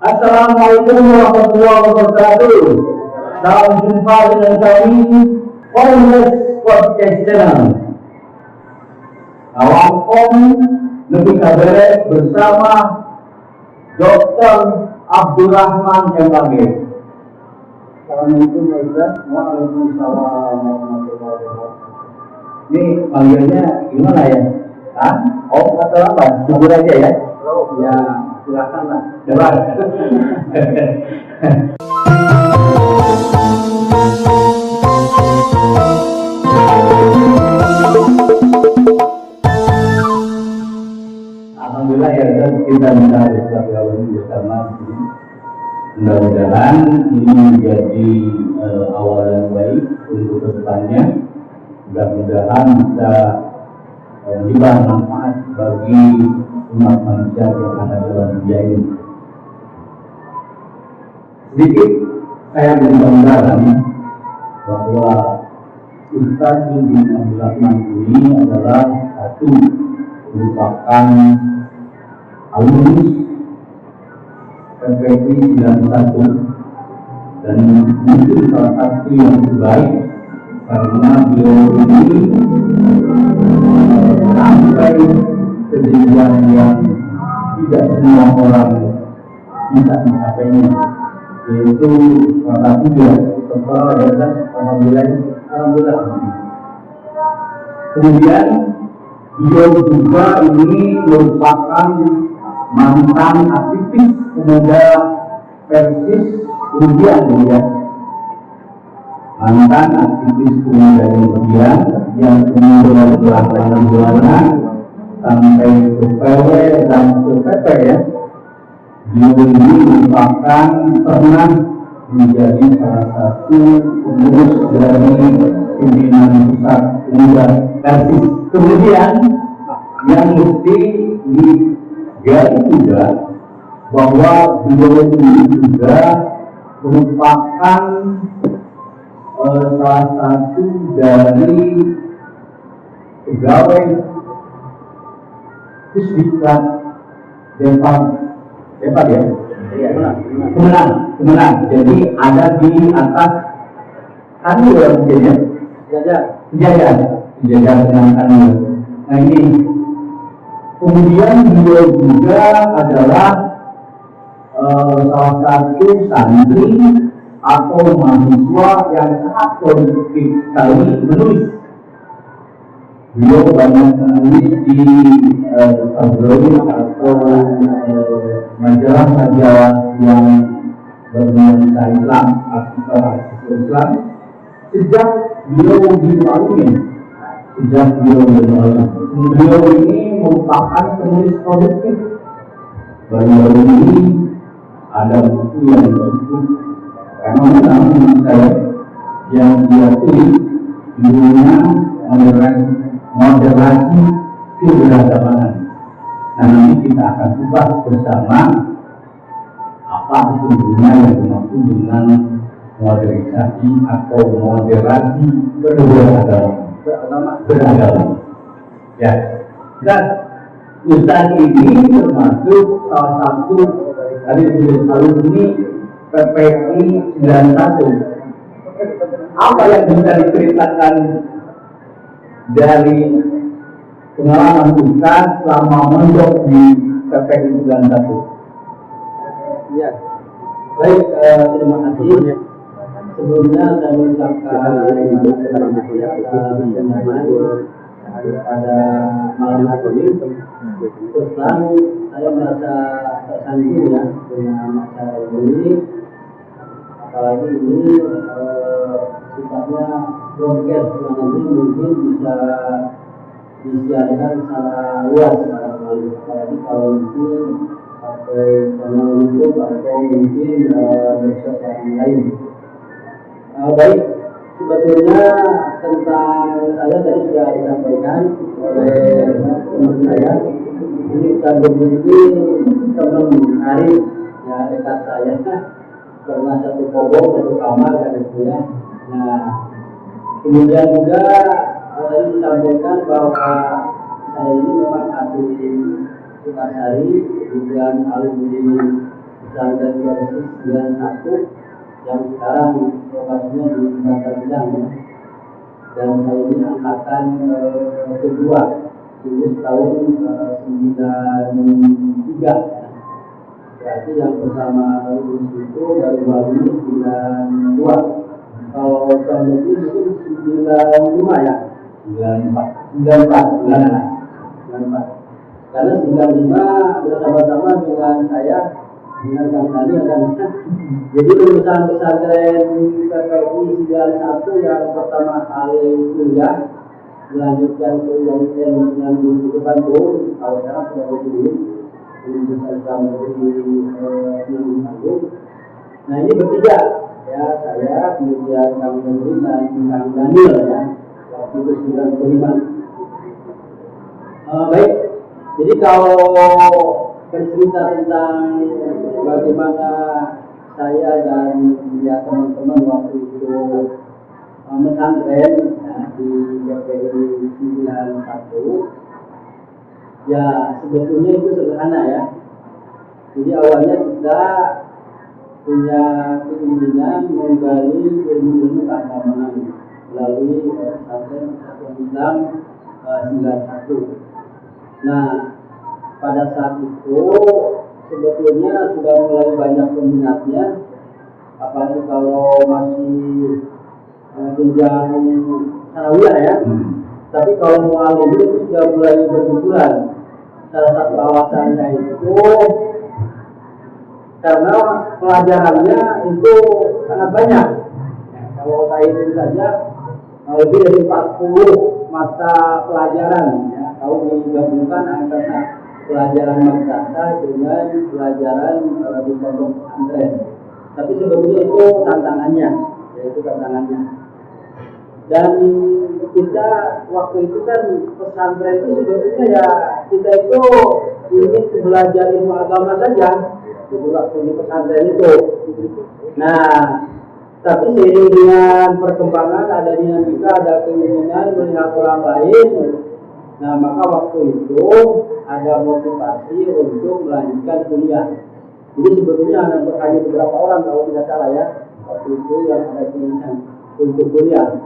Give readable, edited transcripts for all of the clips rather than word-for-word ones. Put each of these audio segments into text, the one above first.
Assalamualaikum warahmatullahi wabarakatuh. Salam jumpa dengan kami Polres Podcast Channel. Awal Om lebih kabar bersama Dr. Abdurrahman MPG. Assalamualaikum warahmatullahi wabarakatuh. Waalaikumsalam warahmatullahi wabarakatuh. Ini panggilnya gimana ya? Hah? Oh, atau apa? Jujur aja ya. Ya, silakan lah. Jelas. Alhamdulillah ya, kita bisa bersilaturahmi bersama. Mudah-mudahan ini menjadi awal yang baik untuk kedepannya. Mudah-mudahan bisa memberikan manfaat bagi umat manusia yang ada dalam dunia ini. Sedikit saya bergambaran bahwa Ustaz Ibn Abdurrahman ini adalah satu merupakan alumnus PPI 91 dan mungkin salah satu yang terbaik karena beliau ini sampai ke jenjang yang tidak semua orang bisa mencapainya, yaitu salah satu ya kepala daerah. Alhamdulillah. Kemudian beliau juga ini merupakan mantan aktivis pemuda Persis India, ya. Mantan aktivis pemuda India yang kemudian belakangan sampai ke PW dan ke PP ya. Beliau ini merupakan pernah menjadi salah satu pengurus dari pimpinan pusat pemuda Persis. Kemudian yang mesti digali juga bahwa beliau ini juga merupakan salah satu dari pegawai Pusdiklat Depan ya. Kemenang. Jadi ada di atas kanwil ya mungkin ya. Sejajar dengan kanwil. Nah ini. Kemudian beliau juga adalah salah satu santri atau mahasiswa yang sangat produktif sekali menulis. Beliau banyak menulis di tabloid atau majalah-majalah yang bernuansa Islam, artikel Islam sejak beliau di Parlemen. Beliau ini merupakan penulis produktif. Baru-baru ini ada buku yang cukup fenomenal menurut saya yang dia tulis, judulnya Moderasi Keberagaman. Nah, nanti kita akan bahas bersama apa sesungguhnya yang dimaksud dengan modernisasi atau moderasi beragama. Ya, dan Ustaz ini termasuk salah satu dari alumni PPI 91. Apa yang bisa diceritakan dari pengalaman Ustaz selama mondok di PPI 91? Ya, baik, terima kasih. Sebelumnya saya mengucapkan pada malam hari ini. Terus terang saya merasa tersandung ya dengan acara ini. Apalagi ini sifatnya broadcast yang nanti mungkin bisa disiarkan secara luas barangkali. Apalagi kalau nanti pakai channel YouTube atau mungkin medsos yang lain. Baik, sebetulnya tentang saya tadi sudah disampaikan oleh teman saya. Ini saya memiliki teman hari ya dekat saya, pernah satu kobong satu kamar kan itu ya. Nah, kemudian juga tadi disampaikan bahwa saya ini memang asli Sukasari, kemudian alumni pesantren Garasi 91 yang sekarang lokasinya di Bantar Gebang ya. Dan saya ini angkatan kedua, lulus tahun 93 ya. Berarti yang pertama lulus itu dari Bali 92. Kalau tahun ini mungkin 95 ya. 94. Karena 95 bersama-sama dengan saya dengan Kang Tani akan jadi lulusan pesantren PPI 91 yang pertama kali kuliah melanjutkan kuliah dengan di Bandung. Kalau sekarang sudah jadi Universitas Negeri Bandung. Nah ini bertiga ya, saya kemudian Kang Nurdin dan Kang Daniel ya, waktu itu 95. Baik, jadi kalau bercerita tentang bagaimana saya dan ya teman-teman waktu itu pesantren ya, di PPI 91, ya sebetulnya itu sederhana ya. Jadi awalnya kita punya keinginan menggali ilmu-ilmu keagamaan melalui pesantren Islam 91. Nah, pada saat itu sebetulnya sudah mulai banyak peminatnya, apalagi kalau masih jenjang sanawiyah ya. Tapi kalau mualim itu sudah mulai bermunculan. Salah satu alasannya itu karena pelajarannya itu sangat banyak. Ya, kalau saya itu saja lebih dari 40 mata pelajaran ya, kalau digabungkan antara pelajaran madrasah dengan pelajaran di pondok pesantren. Tapi sebetulnya itu tantangannya, yaitu tantangannya. Dan kita waktu itu kan pesantren itu sebetulnya ya kita itu ingin belajar ilmu agama saja, itu waktu di pesantren itu. Nah, tapi seiring dengan perkembangan ada dinamika, ada keinginan melihat orang lain. Nah, maka waktu itu ada motivasi untuk melanjutkan kuliah. Jadi sebetulnya hanya beberapa orang kalau tidak salah ya, waktu itu yang ada keinginan untuk kuliah.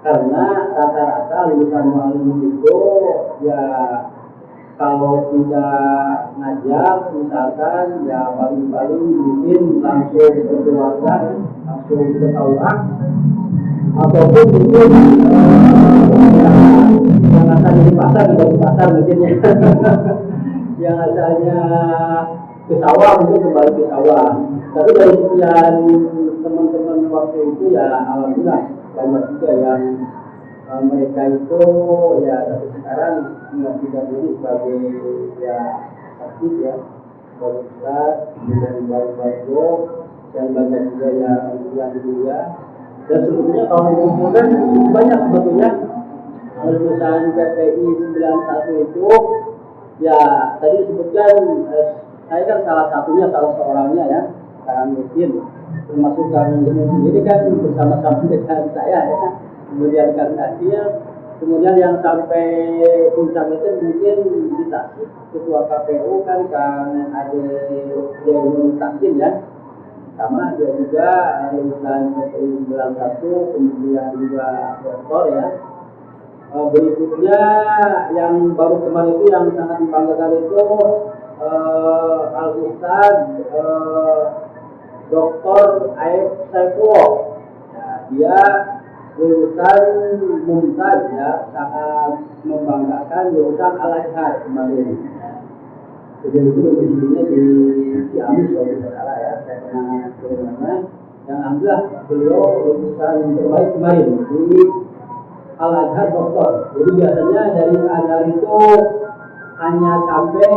Karena rata-rata lulusan mualim itu ya kalau tidak ngajar misalkan ya paling-paling mungkin langsung ke keluarga, langsung ke KUA, ataupun mungkin yang asalnya di pasar, di pasar mungkin ya yang asalnya ke sawah mungkin kembali ke sawah. Tapi dari sekian teman-teman waktu itu ya alhamdulillah banyak juga yang mereka itu ya sampai sekarang tidak ini sebagai ya aktif ya, sebagai ustaz dan baru-baru, dan banyak juga yang juga. Dan sebetulnya kalau dikumpulkan banyak sebetulnya lulusan PPI 91 itu ya tadi disebutkan saya kan salah seorangnya ya, Kang Nurdin, termasuk Kang Nurdin sendiri kan bersama-sama dengan saya ya. Kemudian Kang Daniel, kemudian yang sampai puncak itu mungkin di Tasik, ketua KPU kan Kang Ade Dewi Takin ya, sama dia juga lulusan PPI 91, kemudian juga doktor ya. Berikutnya yang baru kemarin itu yang sangat membanggakan itu Al-Ustaz Dr. Aib Saifullah. Nah, dia lulusan Mumtaz ya, sangat membanggakan lulusan Al-Azhar kemarin. Jadi itu domisilinya di Ciamis kalau tidak salah ya, saya pernah ke mana. Dan alhamdulillah beliau lulusan terbaik kemarin di Al-Azhar doktor. Jadi biasanya dari Al-Azhar itu hanya sampai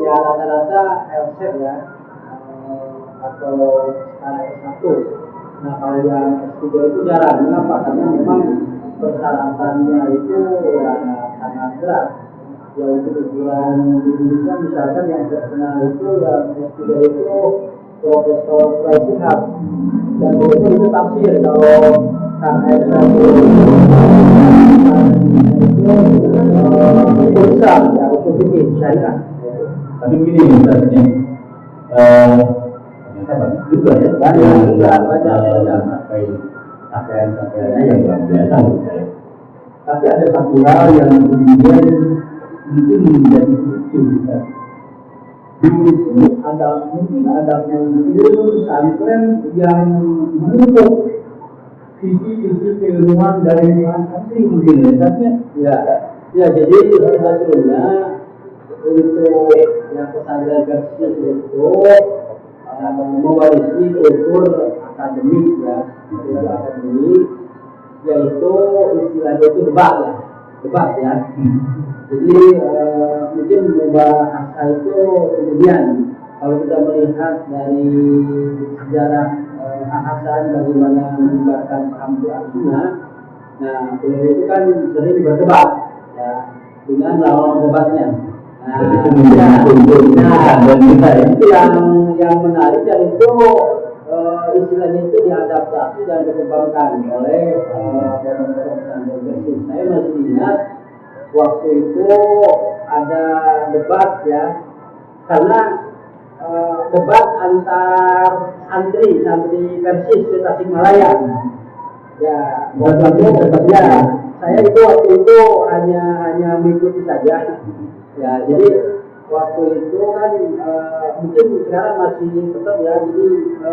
ya rata-rata LSET ya, atau S1. Nah kalau yang S3 itu jarang. Kenapa? Karena memang persyaratannya itu ya sangat berat. Ya untuk ukuran di Indonesia misalkan yang terkenal itu yang S3 itu Profesor Praisihab, dan itu tafsir. Kalau Kang Aisyah itu besar ya, usul fikih syariah. Tapi begini misalnya, ternyata banyak juga ya, banyak sampai capaian-capaiannya yang luar biasa menurut saya. Tapi ada satu hal yang kemudian mungkin menjadi lucu ya. Mungkin ada pesantren yang menutup sisi-sisi keilmuan dari santri mungkin ya. Ya, jadi sebetulnya untuk yang pesantren Persis itu mewarisi kultur akademik ya, kultur akademik, yaitu istilahnya itu debat ya. Jadi mungkin bahasa itu kemudian kalau kita melihat dari sejarah Hasan bagaimana menyebarkan paham Sunnah, nah beliau itu kan sering berdebat ya dengan lawan debatnya. Itu yang menarik dan itu istilahnya itu diadaptasi dan dikembangkan oleh pesantren Persis. Saya masih ingat waktu itu ada debat ya, karena debat antar santri Persis di Tasikmalaya. Ya, saya itu waktu itu hanya mengikuti saja. Ya, jadi waktu itu kan mungkin sekarang masih tetap ya, jadi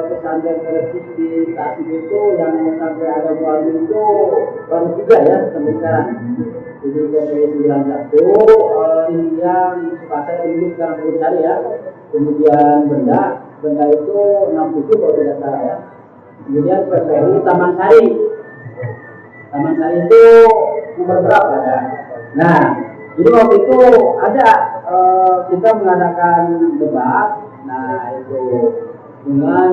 pesantren Persis di Tasik itu yang sampai ada mualim itu baru 3 ya sampai sekarang. Jadi dari 91 ini yang saya dulu sekarang belum cari ya. Kemudian benda itu 67 kalau tidak salah ya. Kemudian PPU Taman Sari itu nomor berapa ya? Nah, jadi waktu itu ada kita mengadakan debat, nah itu dengan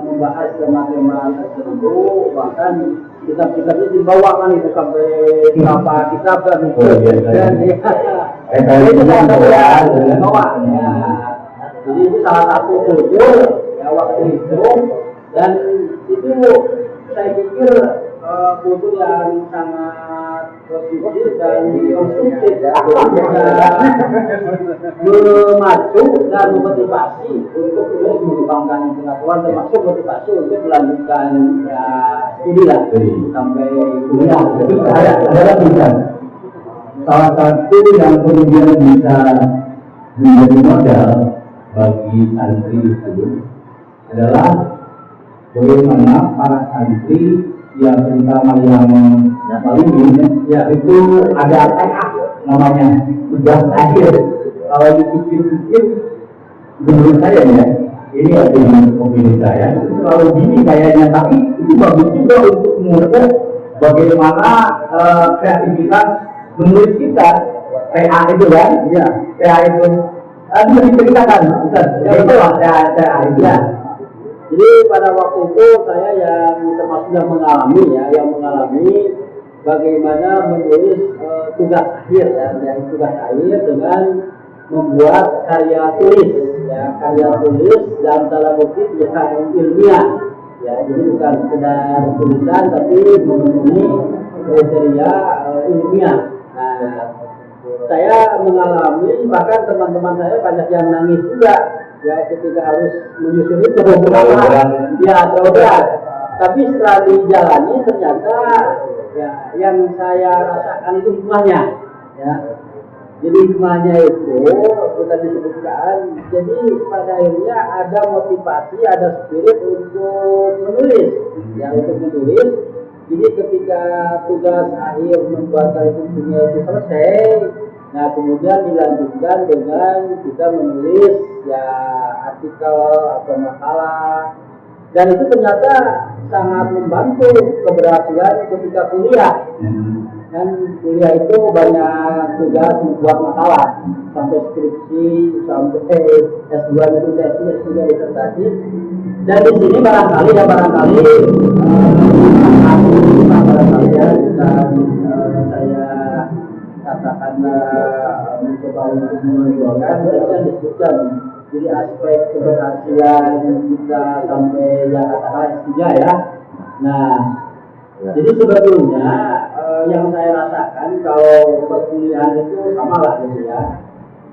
membahas tema-tema tertentu, bahkan kitab-kitabnya dibawakan itu sampai berapa kitab kan itu. Itu bawa. Jadi itu salah satu kultur ya waktu itu, dan itu saya pikir kultur yang sangat positif dan konstruktif ya, memacu dan memotivasi untuk terus mengembangkan pengetahuan, termasuk motivasi untuk melanjutkan ya studi lah sampai kuliah. Adalah bisa salah satu yang kemudian bisa menjadi modal bagi santri itu adalah bagaimana para santri ya, terutama yang paling ya itu ada TA namanya tugas akhir. Kalau dipikir-pikir menurut saya ya, ini opini saya itu terlalu gini kayaknya, tapi itu bagus juga untuk mengukur bagaimana kreativitas menulis kita. TA itu kan ya, TA itu bisa diceritakan ya, itulah TA itu ya. Jadi pada waktu itu saya yang termasuk yang mengalami bagaimana menulis tugas akhir ya, dan tugas akhir dengan membuat karya tulis dalam tanda kutip yang ilmiah ya, jadi bukan sekedar tulisan tapi memenuhi kriteria ilmiah. Nah, saya mengalami, bahkan teman-teman saya banyak yang nangis juga ya ketika harus menyusun itu terlalu berat. Tapi setelah dijalani ternyata ya yang saya rasakan itu hikmahnya ya. Jadi hikmahnya itu sudah disebutkan. Jadi pada akhirnya ada motivasi, ada spirit untuk menulis ya, untuk menulis. Jadi ketika tugas akhir membuat karya tulisnya itu selesai, nah kemudian dilanjutkan dengan kita menulis ya artikel atau makalah, dan itu ternyata sangat membantu keberhasilan ketika kuliah. Dan kuliah itu banyak tugas membuat makalah sampai skripsi, sampai S2 itu tesis, S3 disertasi. Dan di sini barangkali ya dan saya katakanlah mencoba untuk menjualkan, dan disebutkan jadi aspek keberhasilan kita sampai ya katakanlah S3 ya. Nah, jadi sebetulnya yang saya rasakan kalau perkuliahan itu sama lah gitu ya.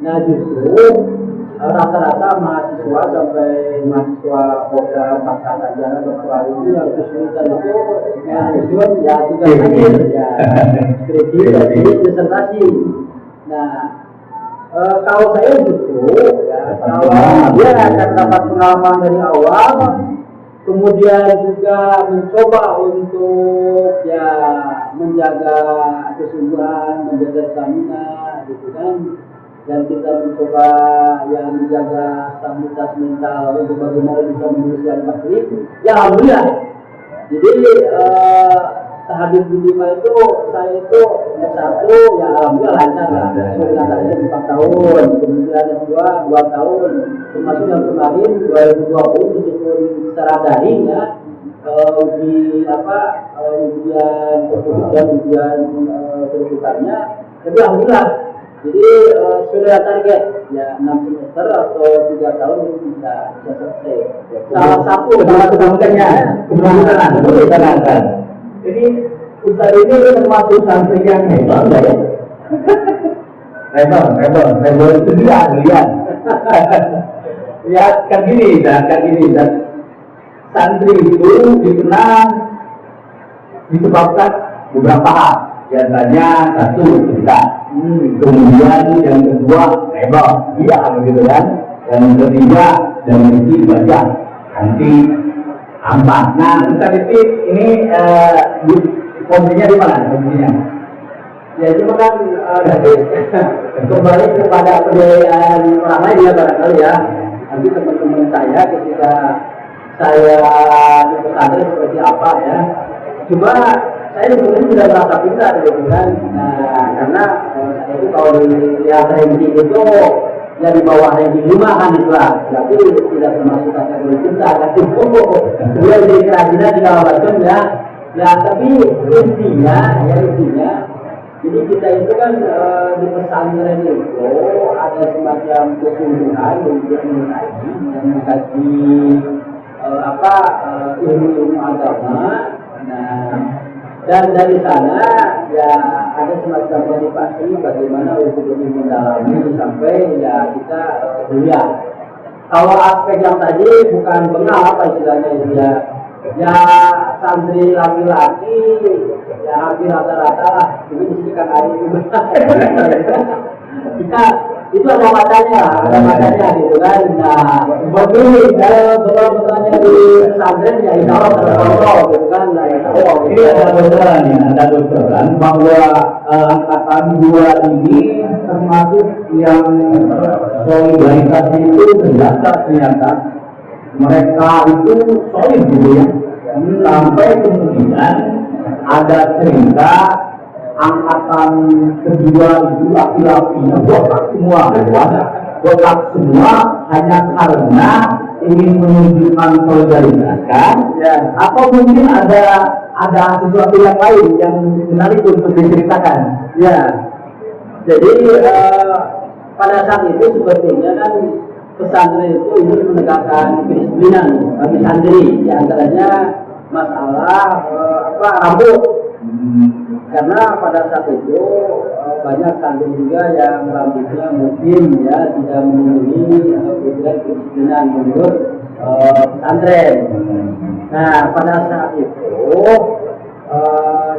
Nah justru rata-rata mahasiswa sampai mahasiswa program pasca sarjana doktoral itu yang kesulitan itu menyusun ya tugas akhir ya skripsi dan disertasi. Nah kalau saya justru ya kalau dia akan dapat pengalaman dari awal, kemudian juga mencoba untuk ya menjaga kesungguhan, menjaga stamina gitu kan. Dan kita mencoba yang menjaga stabilitas mental untuk bagaimana bisa menyelesaikan materi. Ya alhamdulillah. Jadi tahap lima itu saya itu S1 ya alhamdulillah lancar lah. Sudah ada 4 tahun, kemudian S2 2 tahun, termasuk yang kemarin 2020 meskipun secara daring ya ujian tertutup dan ujian terbukannya, tapi alhamdulillah. Jadi sudah target ya 6 semester atau 3 tahun itu bisa selesai. Salah satu keberuntungan. Jadi Ustaz ini termasuk santri yang hebat ya. Rebel itu dia lihat. Ya kan gini dan santri itu dikenal disebabkan beberapa hal. Biasanya satu kita, kemudian yang kedua rebel, iya begitu kan. Yang ketiga dan mesti baca nanti ampas. Nah, Ustaz ini posisinya di mana posisinya? Ya cuma kan kembali kepada penilaian orang lain ya barangkali ya. Nanti teman-teman saya ketika saya di pesantren seperti apa ya. Cuma saya sebenarnya tidak merasa pintar gitu kan. Nah, karena saya itu kalau dilihat ranking itu ya di bawah ranking 5 kan itu lah. Tapi tidak termasuk kategori pintar kan. Dia jadi kerajinan segala macam ya. Ya tapi intinya jadi kita itu kan di pesantren itu ada semacam kesungguhan untuk mengkaji ilmu agama. Nah, dan dari sana ya ada semacam motivasi bagaimana untuk lebih mendalami sampai ya kita kuliah. Kalau aspek yang tadi bukan bengal apa istilahnya itu ya santri laki-laki ya hampir rata-rata lah ini disediakan hari itu kita itu ada macamnya gitu kan. Nah seperti kalau bertanya di pesantren ya insya Allah terkontrol gitu kan. Nah insya Allah ini ada bocoran bahwa angkatan 2 ini termasuk yang solidaritas itu ternyata mereka itu solid gitu ya. Sampai kemudian ada cerita angkatan kedua itu laki-lakinya botak semua hanya karena ingin menunjukkan solidaritas kan ya. Atau mungkin ada sesuatu yang lain yang menarik untuk diceritakan ya. Jadi pada saat itu sebetulnya kan pesantren itu ingin menegakkan kedisiplinan bagi santri, di antaranya masalah rambut. Karena pada saat itu banyak santri juga yang rambutnya mungkin ya tidak memenuhi kriteria kedisiplinan menurut pesantren. Nah pada saat itu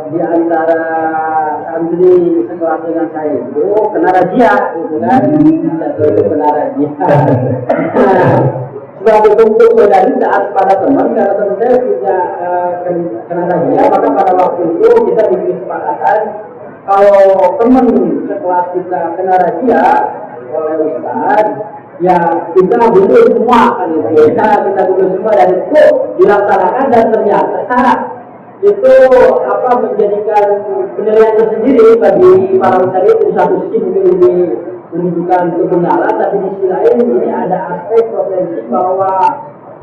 di antara santri sekelas dengan saya itu kena razia gitu kan. Satu itu kena razia. Sebagai bentuk solidaritas pada teman, karena teman saya tidak kena razia, maka pada waktu itu kita bikin kesepakatan kalau teman sekelas kita kena razia oleh ustaz, ya kita butuh semua kan itu. Kita butuh semua dan itu dilaksanakan dan ternyata itu menjadikan penilaian tersendiri bagi para ustaz itu. Di satu sisi mungkin ini menunjukkan kebenaran, tapi di sisi lain ini ada aspek potensi bahwa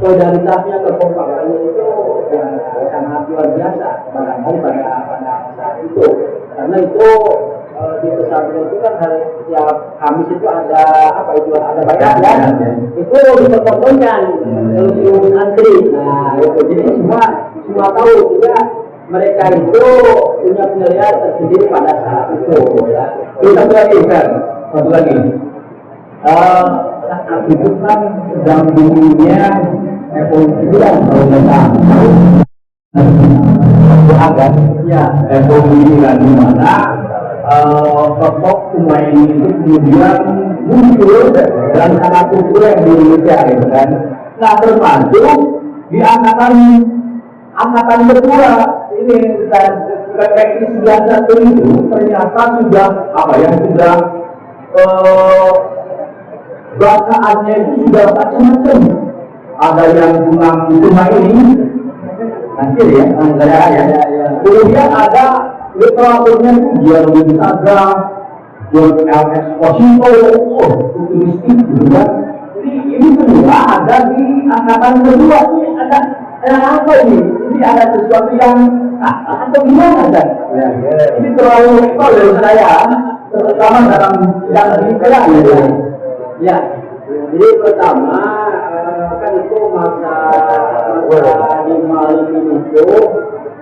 solidaritasnya, kekompakannya itu ya, sangat luar biasa barangkali pada saat itu. Karena itu di pesantren itu kan setiap Kamis itu ada ada bayar kan, itu dipertontonkan seluruh santri. Nah itu jadi semua tahu juga mereka itu punya penilaian tersendiri pada saat itu ya. Satu lagi saat itu kan sedang boomingnya evolusi kan kalau nggak salah ada ya evolusi kan di mana sosok pemain itu kemudian muncul dan sangat populer di Indonesia gitu kan. Nah termasuk di angkatan kedua ini PPI 91 itu ternyata sudah apa ya sudah bakaannya itu sudah macam-macam. Ada yang cuma ini hasil ya, ya. Kemudian ada literaturnya itu dia lebih sadar, buat LS Posito, futuristik gitu kan. Ini semua ada di angkatan kedua. Ini ada apa ini? Ini ada sesuatu yang atau gimana kan? Ini terlalu ekor dari saya, terutama dalam yang detail gitu. Ya, jadi pertama kan itu masa di Malim itu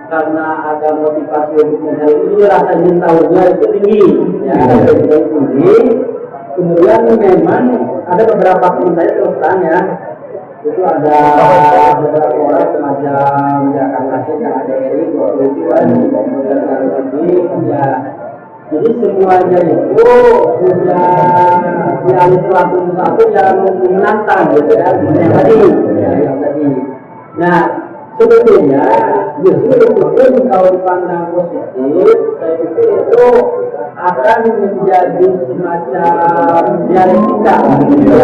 karena ada motivasi untuk mencari ini rasa ingin tahunya itu tinggi, ya tinggi. Kemudian memang ada beberapa teman saya terus tanya itu ada beberapa orang semacam ya Kang Nasir, Kang Ade waktu itu kan kemudian lagi ya. Jadi semuanya itu punya literatur satu yang menantang gitu ya, yang tadi. Nah sebetulnya justru kalau dipandang positif, saya pikir itu akan menjadi semacam dialektika, sehingga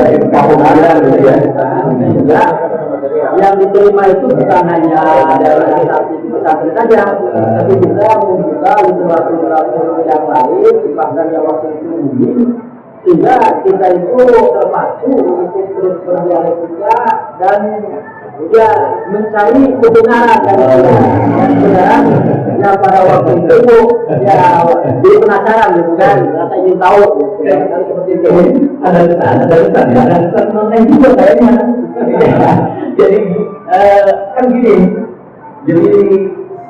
yang diterima itu bukan hanya dari pesantren saja, tapi juga membuka literatur yang lain, bahkan yang waktu itu umum, sehingga kita itu terpacu untuk terus berdialektika dan ya mencari kebenaran kebenaran yang pada waktu itu ya jadi penasaran gitu kan, rasa ingin tahu kan seperti itu. Ada kesan nonton juga kayaknya. Jadi kan gini, jadi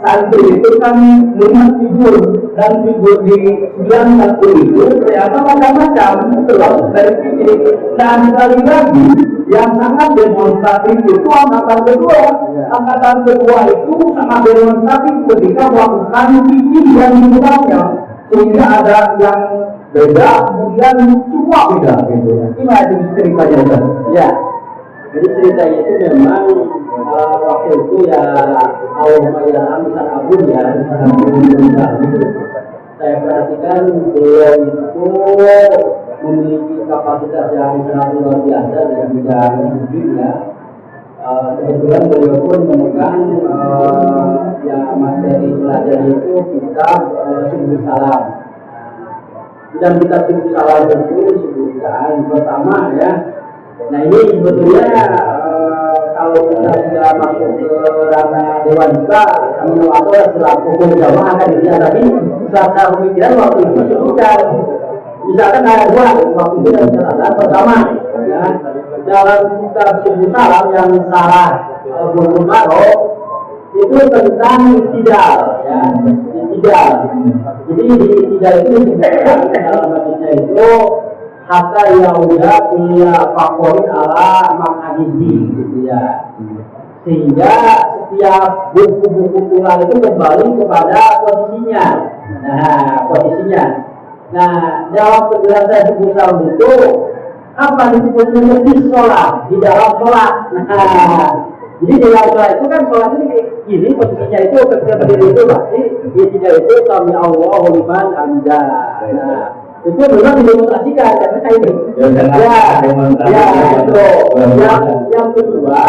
santri itu kan melihat figur dan figur di 91 itu ternyata macam-macam terus dari sini. Dan sekali lagi yang sangat demonstratif itu angkatan kedua. Angkatan kedua itu sangat demonstratif ketika melakukan visi yang dimulainya, sehingga ada yang beda, kemudian semua beda gitu. Ini ada ceritanya kan? Ya. Jadi ceritanya itu memang waktu itu ya Allahumma misal Abu ya, saya perhatikan beliau itu memiliki kapasitas yang sangat luar biasa dalam bidang mungkin ya. Kebetulan beliau pun memegang ya materi belajar itu kitab Subul Salam. Dalam kitab Subul Salam itu disebutkan pertama ya. Nah ini sebetulnya kalau kita sudah masuk ke ranah Dewan Isba sama atau setelah hukum jamaah kan dia tadi secara pemikiran waktu itu sebutkan misalkan ada dua waktu itu yang terada pertama ya dalam kitab Subul Salam yang sarah Bulughul Maram itu tentang iktidal ya iktidal. Jadi di iktidal itu disebutkan dalam hadisnya itu hatta yauda punya favorit ala makadihi gitu ya, sehingga setiap buku-buku tulang itu kembali kepada posisinya. Nah dalam penjelasan Subul Salam itu apa disebutnya di sholat, di dalam sholat. Nah jadi di dalam sholat itu kan sholat ini posisinya itu ketika berdiri itu pasti dia tidak itu sami Allahu liman hamidah. Nah itu memang didemonstrasikan karena kayak ini. Yang kedua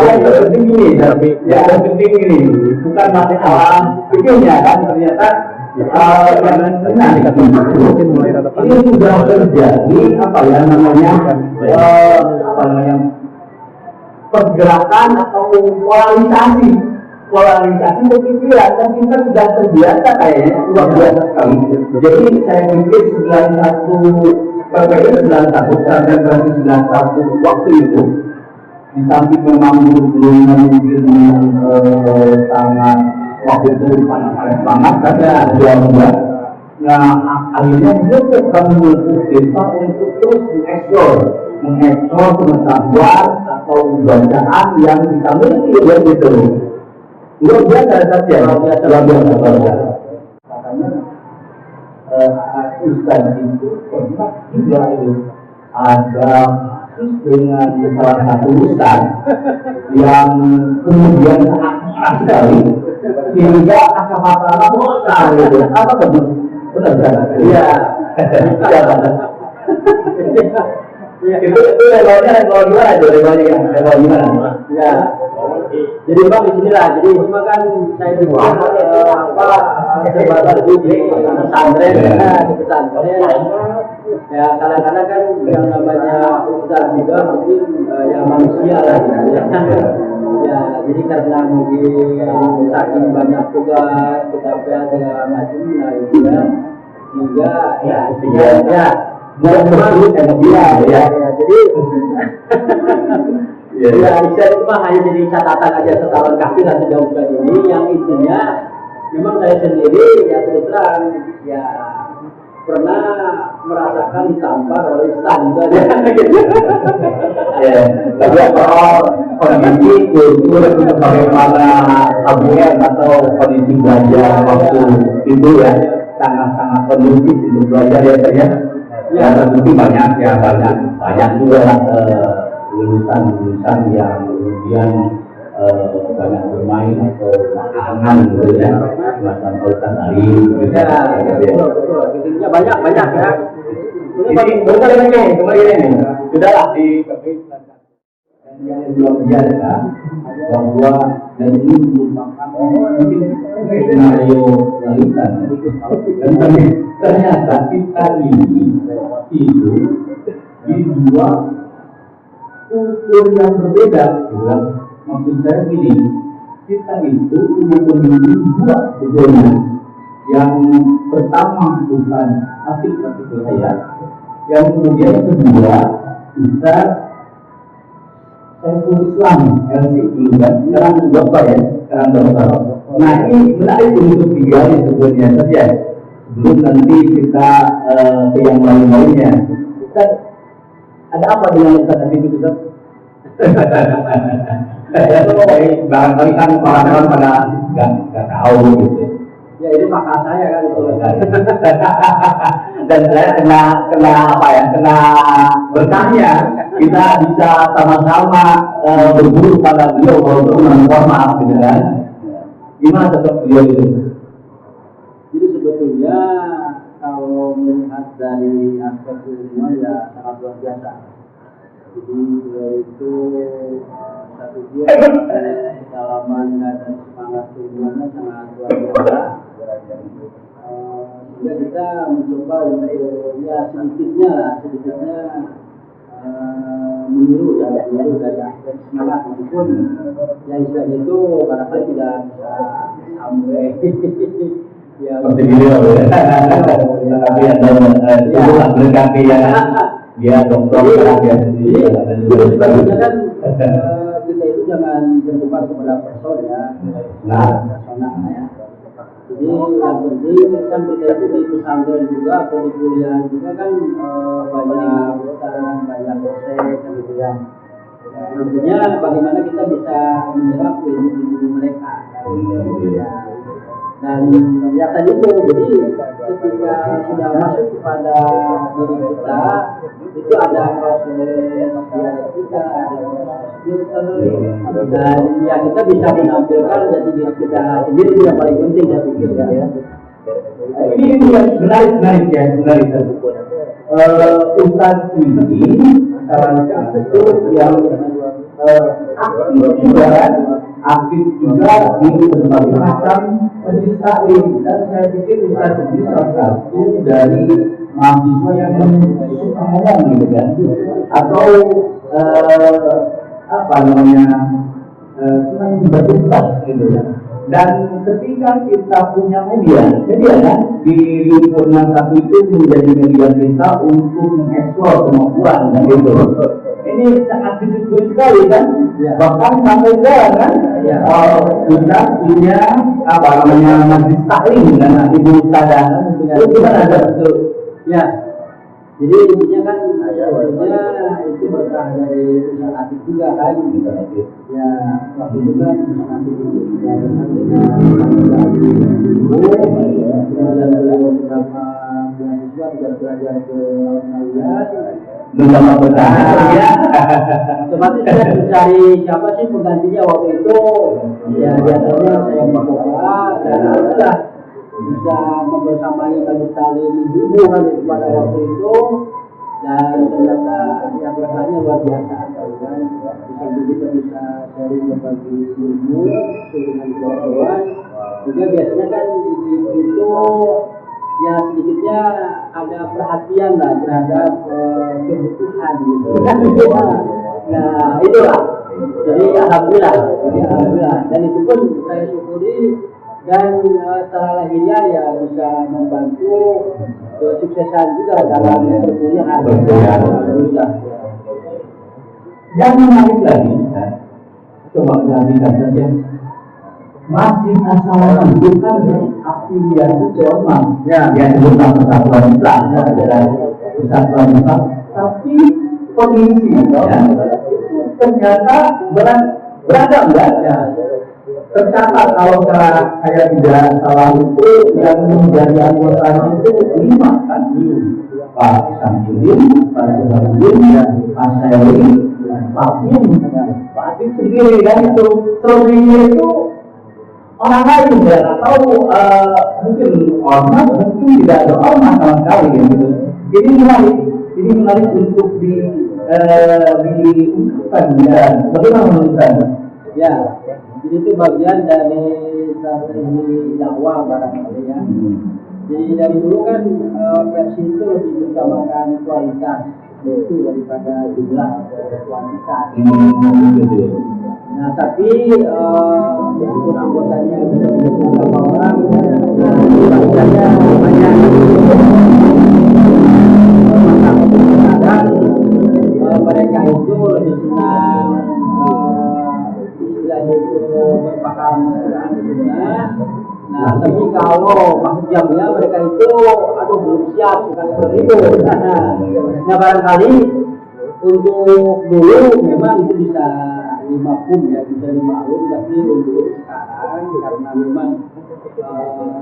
yang penting ini, yang penting ini bukan masalah pikirnya kan ternyata ini sudah terjadi apa ya namanya pergerakan atau polarisasi pemikiran dan kita sudah terbiasa kayaknya luar biasa sekali. Jadi saya pikir 91 PPI 91 dan 91 waktu itu di samping memang belum mungkin sangat waktu itu panas banget ada dua. Nah akhirnya dia bukan menuntut kita untuk terus mengeksplor mengekspor pengetahuan atau bacaan yang kita miliki ya gitu. Luar biasa saja, luar biasa. Makanya Ustaz itu pernah juga itu ada kasus dengan salah satu Ustaz yang kemudian sangat keras sekali sehingga kacamata bocor gitu. Apa betul? Benar. Iya. Itu levelnya level gimana itu level gimana? Ya. Jadi bang di sinilah. Jadi cuma kan saya juga sebatas di pesantren di pesantren. Ya kadang-kadang kan yang namanya ustaz juga mungkin yang manusia lah gitu. Ya jadi karena mungkin saking banyak tugas kecapean segala macam lah gitu ya. Sehingga ya jadi ya Isya itu mah hanya jadi catatan aja setalan kaki lah sejauh ini. Yang intinya memang saya sendiri ya terus terang ya pernah merasakan ditampar oleh Ustaz juga ya. Tapi soal kondisi kultur bagaimana tabungan atau kondisi belajar waktu itu ya sangat-sangat kondusif untuk belajar ya saya. Ya tentu banyak juga lulusan yang kemudian banyak bermain atau makanan gitu ya semacam kautan tadi gitu betul disininya banyak ya ini kembali ini sudahlah di yang luar biasa bahwa dan ini merupakan mungkin skenario lanjutan dan ternyata kita ini itu di dua kultur yang berbeda gitu kan. Maksud saya gini, kita itu punya pemimpin dua sebetulnya. Yang pertama Ustaz Asik saya, yang kemudian yang kedua Ustaz Saiful Islam LC dulu kan, sekarang dokter ya, sekarang dokter. Nah ini menarik untuk digali sebetulnya saja. Sebelum nanti kita ke yang lain-lainnya. Ustaz, ada apa dengan Ustaz Asik itu Ustaz? Barangkali kan orang-orang pada nggak tahu gitu. Ya ini maka saya kan itu. Dan saya kena apa ya? Kena berkahnya kita bisa sama-sama berburu pada beliau walaupun non-formal gitu kan. Gimana tetap beliau itu? Jadi sebetulnya kalau melihat dari aspek ilmu ya sangat luar biasa. Jadi beliau itu satu dia kedalaman dan semangat ilmuannya sangat luar biasa. Sehingga kita mencoba untuk ya sedikitnya meniru dari aspek semangat meskipun ya istilahnya itu barangkali tidak bisa sampai ya seperti beliau ya. Tapi ada berkaki ya. Dia dokter ya. Jadi sebetulnya kan kita itu jangan terjebak kepada person ya, personal ya. Jadi yang penting kan kita itu di pesantren juga atau di kuliah juga kan banyak ustaz, banyak dosen gitu ya. Intinya bagaimana kita bisa menyerap ilmu mereka. Dan ya tadi itu jadi ketika sudah masuk kepada diri kita itu ada proses dialektika, ada proses filter dan ya kita bisa menampilkan jati diri kita sendiri itu yang paling penting saya pikir ya. Ini menarik ya Ustaz ini salah satu yang aktif juga di berbagai macam majelis taklim dan saya pikir Ustaz ini salah satu dari mahasiswa yang suka ngomong gitu kan atau apa namanya senang berdebat gitu kan. Dan ketika kita punya media kan di lingkungan satu itu menjadi media kita untuk mengeksplor kemampuan dan gitu. Ini sangat disiplin sekali kan, bahkan sampai sekarang kan kita punya apa namanya majelis taklim dan ibu ustadzah itu gimana ada itu? Ya, Jadi intinya kan sebetulnya itu berkah dari usaha aktif juga kan. Ya waktu itu kan usaha aktif itu sudah dengan kemudian beliau beberapa mahasiswa sudah belajar ke Australia. Bersama bertahan ya. Otomatis saya mencari siapa sih penggantinya waktu itu. Ya biasanya saya mencoba dan alhamdulillah bisa membersamai Kali Salim Ibu kan pada waktu itu, dan ternyata ya berkahnya luar biasa kan. Di samping kita bisa sharing berbagi ilmu dengan kawan-kawan, juga biasanya kan itu ya sedikitnya ada perhatian lah terhadap kebutuhan gitu. Nah itulah. Jadi alhamdulillah, dan itu pun saya syukuri. Dan secara lahiriah ya bisa membantu kesuksesan juga dalam perkuliahan. Yang menarik lagi, coba perhatikan saja, masih asal menunjukkan afiliasi ke ormas, ya sebutkan persatuan Islam, adalah persatuan Islam, tapi kondisi ya, itu ternyata beragam ya. Tercatat kalau saya tidak salah itu yang menjadi anggota itu 5 kan, Pak Samsudin, Pak Samsudin, Pak Sairi, Pak Tim sendiri kan itu. Selebihnya itu orang lain ya, atau mungkin ormas, mungkin tidak ada ormas sama sekali gitu. Ini menarik untuk diungkapkan ya. Bagaimana menurut Anda? Ya. Jadi itu bagian dari strategi dakwah barangkali ya. Jadi dari dulu kan versi itu lebih mengutamakan kualitas itu daripada jumlah kuantitas. Nah tapi meskipun anggotanya bisa beberapa orang, kualitasnya banyak. Maka kadang mereka itu lebih senang itu berpaham Sunnah. Nah, tapi kalau masuk jamnya mereka itu, belum siap, bukan seperti itu. Nah, barangkali untuk dulu memang itu bisa dimaklum ya, bisa dimaklum. Tapi untuk sekarang karena memang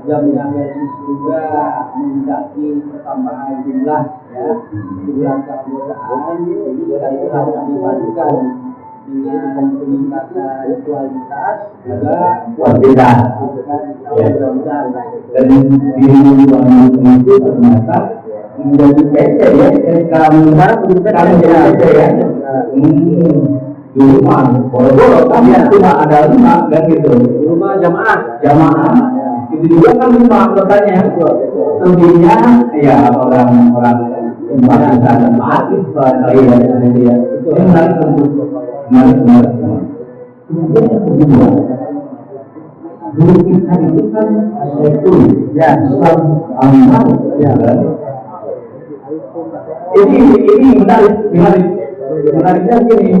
jamnya versi juga mendaki pertambahan jumlah ya, jumlah keanggotaan, jadi sekali itu harus dipadukan dengan peningkatan kualitas juga kuantitas. Dan di ruang itu ternyata menjadi PC ya, kami jadi PC ya. Di rumah, kalau kan ya cuma ada 5 kan gitu. Di rumah jamaah. Itu juga kan 5 anggotanya. Selebihnya ya orang-orang simpatisan aktif barangkali ya. Itu menarik untuk menarik. Kemudian yang kedua, guru kita itu kan Syekhul ya Islam Amal ya kan. Ini menariknya gini.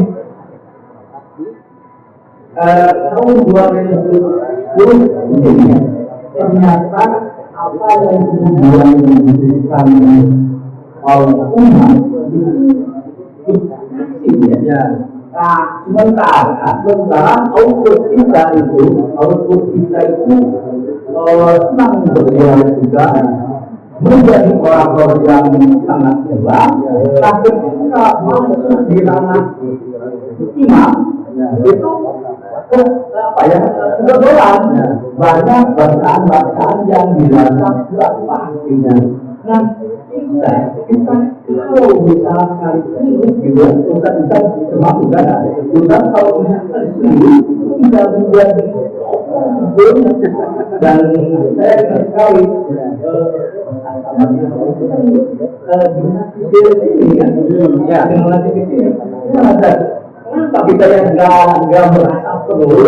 Tahun 2010 ternyata apa yang kemudian diberikan oleh umat itu ya. Nah, sementara output kita itu senang berjalan juga menjadi orang yang sangat hebat, tapi ketika masuk di ranah imam itu kebetulan banyak bacaan yang dirasa tidak pas gitu. Nah, kita kalau misalkan serius gitu, kita bisa termasuk kan? Kita kalau misalkan serius itu bisa menjadi dan saya ingat sekali generasi di sini kita ada. Kenapa kita yang nggak merasa perlu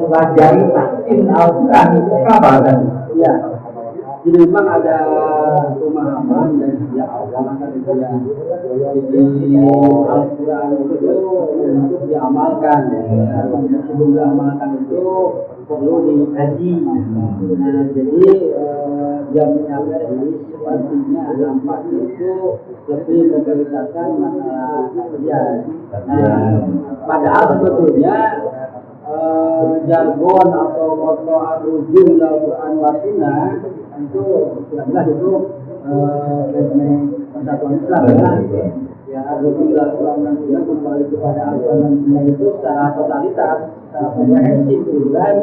pelajari tafsir Al-Quran? Kenapa kan? Ya, Jadi memang ada pemahaman dari sejak awal kan itu ya. Jadi Al-Quran itu untuk diamalkan. Ya. Sebelum diamalkan itu perlu dikaji. Nah, jadi jamnya versi sepertinya nampaknya itu lebih memprioritaskan masalah kajian. Nah, padahal sebetulnya jargon atau moto ar-rujuu ilal Quran wa Sunnah itu sudah jelas itu persatuan Islam ya ar-rujuu ilal Quran dan Sunnah kembali kepada Al-Quran dan Sunnah itu secara totalitas, secara komprehensif gitu kan,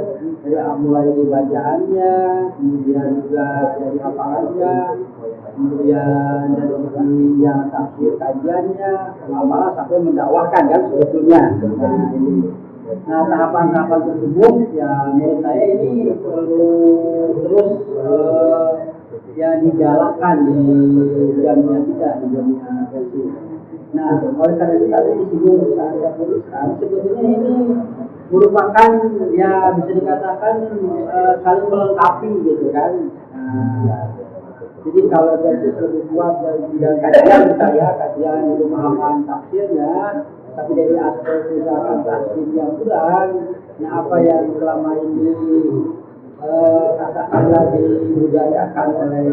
dari mulai bacaannya, kemudian juga dari hafalannya, kemudian dari segi yang tafsir kajiannya, malah sampai mendakwahkan kan sebetulnya. Nah, tahapan-tahapan tersebut ya menurut saya ini perlu terus ya digalakkan di jamnya kita, di jamnya versi. Nah, oleh karena itu tadi disinggung saya tuliskan, sebetulnya ini merupakan ya bisa dikatakan saling melengkapi gitu kan. Nah, jadi kalau versi lebih kuat dari bidang kajian saya, kajian pemahaman tafsirnya, tapi dari aspek misalkan tafsir yang kurang, nah apa yang selama ini katakanlah dibudayakan oleh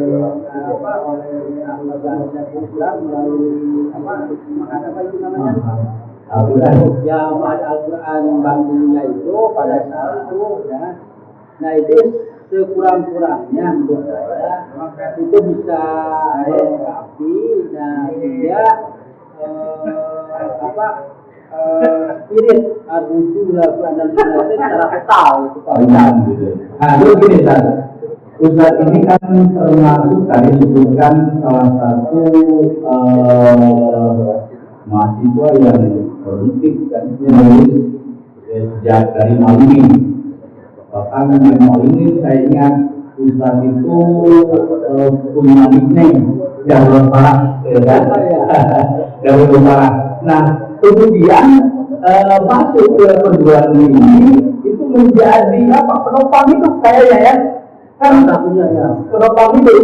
oleh Al-Mazhar Syekhul Islam melalui apa itu namanya? Al-Quran. Ya, Al-Quran Bandungnya itu pada saat itu ya. Nah, itu sekurang-kurangnya menurut saya itu bisa dilengkapi. Nah, sehingga spirit ar-rujuu ilal Quran dan Sunnah itu secara total itu Nah, itu gini Ustaz. Ustaz ini kan termasuk tadi disebutkan salah satu mahasiswa yang produktif kan, menulis sejak dari Malini. Bahkan dari Malini saya ingat Ustaz itu punya nickname Darul Farah, Darul Farah. Nah, kemudian masuk ke perguruan ini itu menjadi apa, penopang hidup kayaknya ya, kan satunya ya penopang hidup.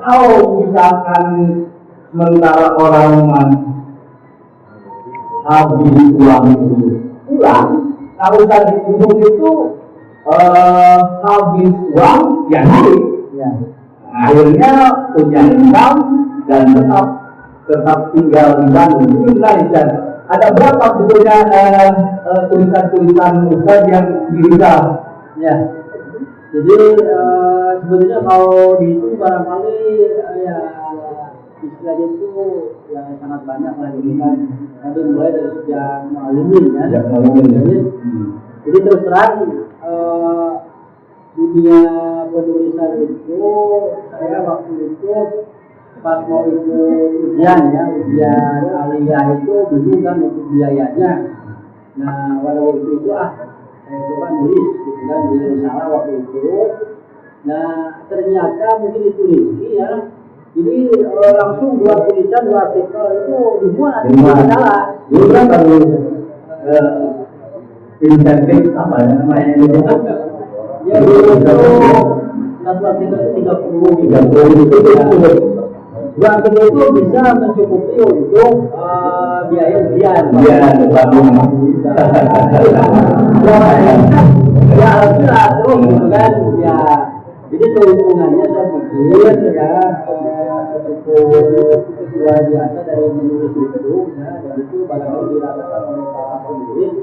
Kalau misalkan sementara orang habis uang itu pulang, kalau tadi hidup itu habis uang ya naik ya. Akhirnya punya income dan tetap tinggal di Bandung. Itu menarik. Dan ada berapa sebetulnya tulisan-tulisan Ustaz yang digital? Ya. Jadi sebetulnya kalau dihitung barangkali ya istilahnya itu ya sangat banyak lah gitu kan. Nanti mulai dari sejak Mu'allimin kan. Jadi terus terang dunia penulisan itu saya waktu itu pas mau ikut ujian aliyah itu bingung kan untuk biayanya. Nah, pada waktu itu saya coba nulis gitu kan di risalah waktu itu. Nah, ternyata mungkin ditulis ya. Jadi langsung 2 tulisan 2 artikel itu dimuat di risalah. Dulu kan baru insentif apa namanya itu? Ya dulu itu satu artikel 30 itu. Berarti itu bisa mencukupi untuk biaya ujian. Iya, Bandung. Ya alhamdulillah terus gitu kan ya. Jadi keuntungannya saya pikir ya cukup luar biasa dari menulis itu ya, dan itu barangkali dirasakan oleh para penulis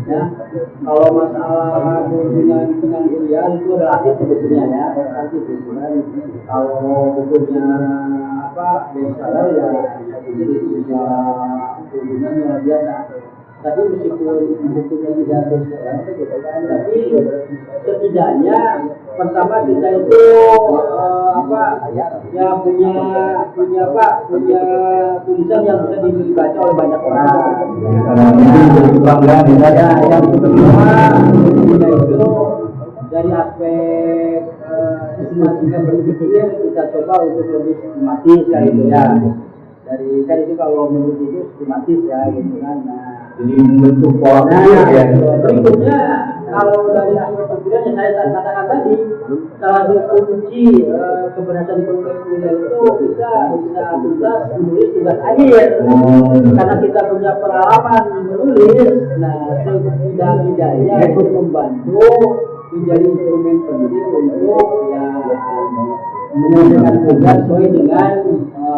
ya. Kalau masalah keuntungan finansial itu relatif sebetulnya ya, relatif gitu kan. Kalau bukunya bestseller ya saya pikir itu bisa keuntungan luar biasa. Tapi meskipun bukunya tidak bestseller gitu kan, tapi setidaknya pertama kita itu ya punya tulisan yang bisa dibaca oleh banyak orang. Ya, yang kedua yaitu dari aspek sistematika berpikir kita coba untuk lebih sistematis kan gitu ya. Dari kan itu kalau menurut itu sistematis ya gitu kan. Nah, jadi membentuk pola ya. Berikutnya kalau dari aspek berpikir kan yang saya katakan tadi, salah satu kunci keberhasilan di kuliah itu kita bisa tuntas menulis tugas akhir. Karena kita punya pengalaman menulis, nah setidak-tidaknya itu membantu menjadi instrumen penting untuk ya menyelesaikan tugas sesuai dengan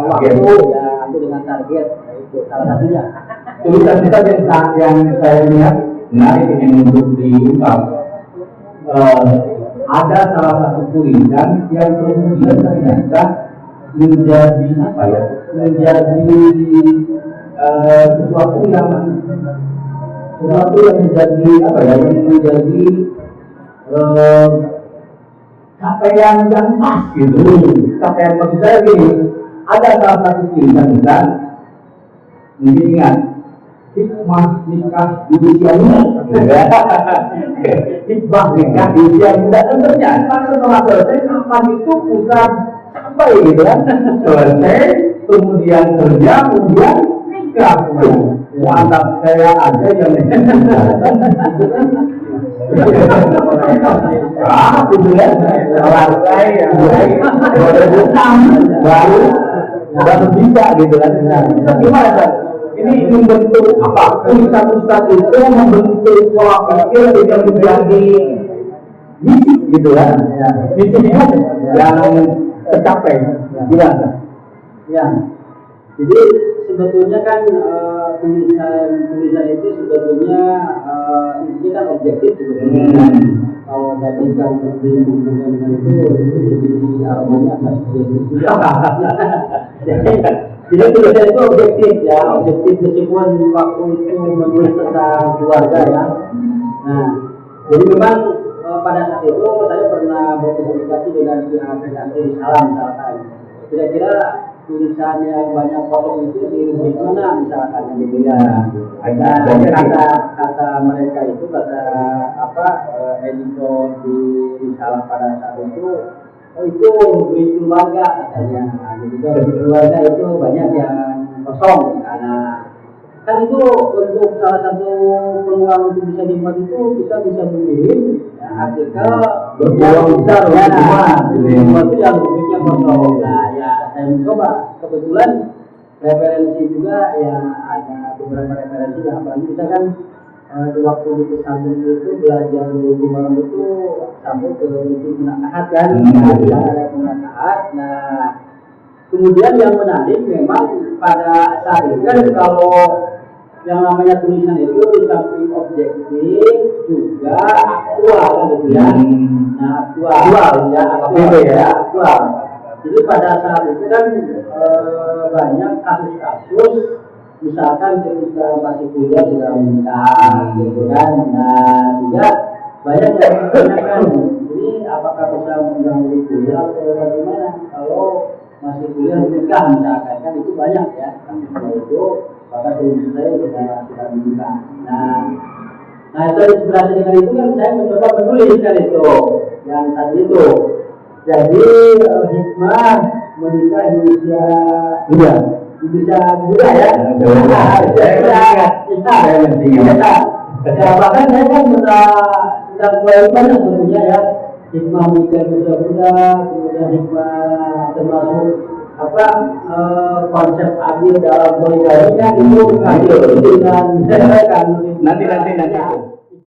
waktu ya atau dengan target. Nah, itu salah satunya. Tulisan kita yang saya lihat menarik ini untuk diungkap. Ada salah satu tulisan yang kemudian ternyata menjadi apa ya? Menjadi sesuatu yang menjadi apa ya? Yang menjadi capaian yang pas gitu. Capaian maksud saya gini, ada salah satu tulisan kita mungkin ingat hikmah nikah di usia muda. Hikmah nikah di usia muda, dan ternyata setelah selesai kapan itu pusat sampai gitu kan, selesai kemudian kerja kemudian nikah. Mantap, saya aja yang gitu kan, selesai baru bisa gitu kan. Gimana kan? Ini membentuk apa? Tulisan Ustaz itu membentuk pola pikir yang menjadi misi gitu kan? Misi hidup yang tercapai. Gimana? Ya, jadi sebetulnya kan tulisan itu sebetulnya ini kan objektif sebetulnya. Kalau tadi kan dihubungkan dengan itu jadi aromanya agak subjektif juga. Jadi tulisan itu objektif ya, objektif meskipun waktu itu menulis tentang keluarga ya. Nah, jadi memang pada saat itu saya pernah berkomunikasi dengan pihak Risalah misalkan. Kira-kira tulisan yang banyak kosong itu di rubrik mana misalkan yang diberikan. Kata mereka itu editor di Risalah pada saat itu rubrik keluarga katanya. Jadi rubrik keluarga itu banyak yang kosong karena kan itu untuk salah satu peluang untuk bisa dimuat itu kita bisa memilih ya, artikel yang besar ya, itu yang rubriknya kosong. Nah ya saya mencoba kebetulan referensi juga ya ada beberapa referensi ya, apalagi kita kan di waktu di pesantren itu belajar dulu malam itu sampai ke penakahat kan, ada penakahat. Nah kemudian yang menarik memang pada saat itu kan kalau yang namanya tulisan itu di samping objektif juga aktual gitu ya. Nah aktual. Jadi pada saat itu kan banyak kasus-kasus misalkan ketika masih kuliah sudah menikah gitu kan. Nah sehingga banyak yang menanyakan ini apakah bisa mengganggu kuliah atau bagaimana kalau masih kuliah menikah misalkan, kan itu banyak ya. Nah itu maka tulisan saya sudah menikah. Nah itu inspirasi dengan itu kan saya mencoba menuliskan itu yang tadi itu. Jadi hikmah menikah di usia muda ya. Ya bahkan saya kan sudah mulai banyak tentunya ya. Hikmah menikah di usia muda, kemudian hikmah termasuk konsep adil dalam poligami itu adil dengan nanti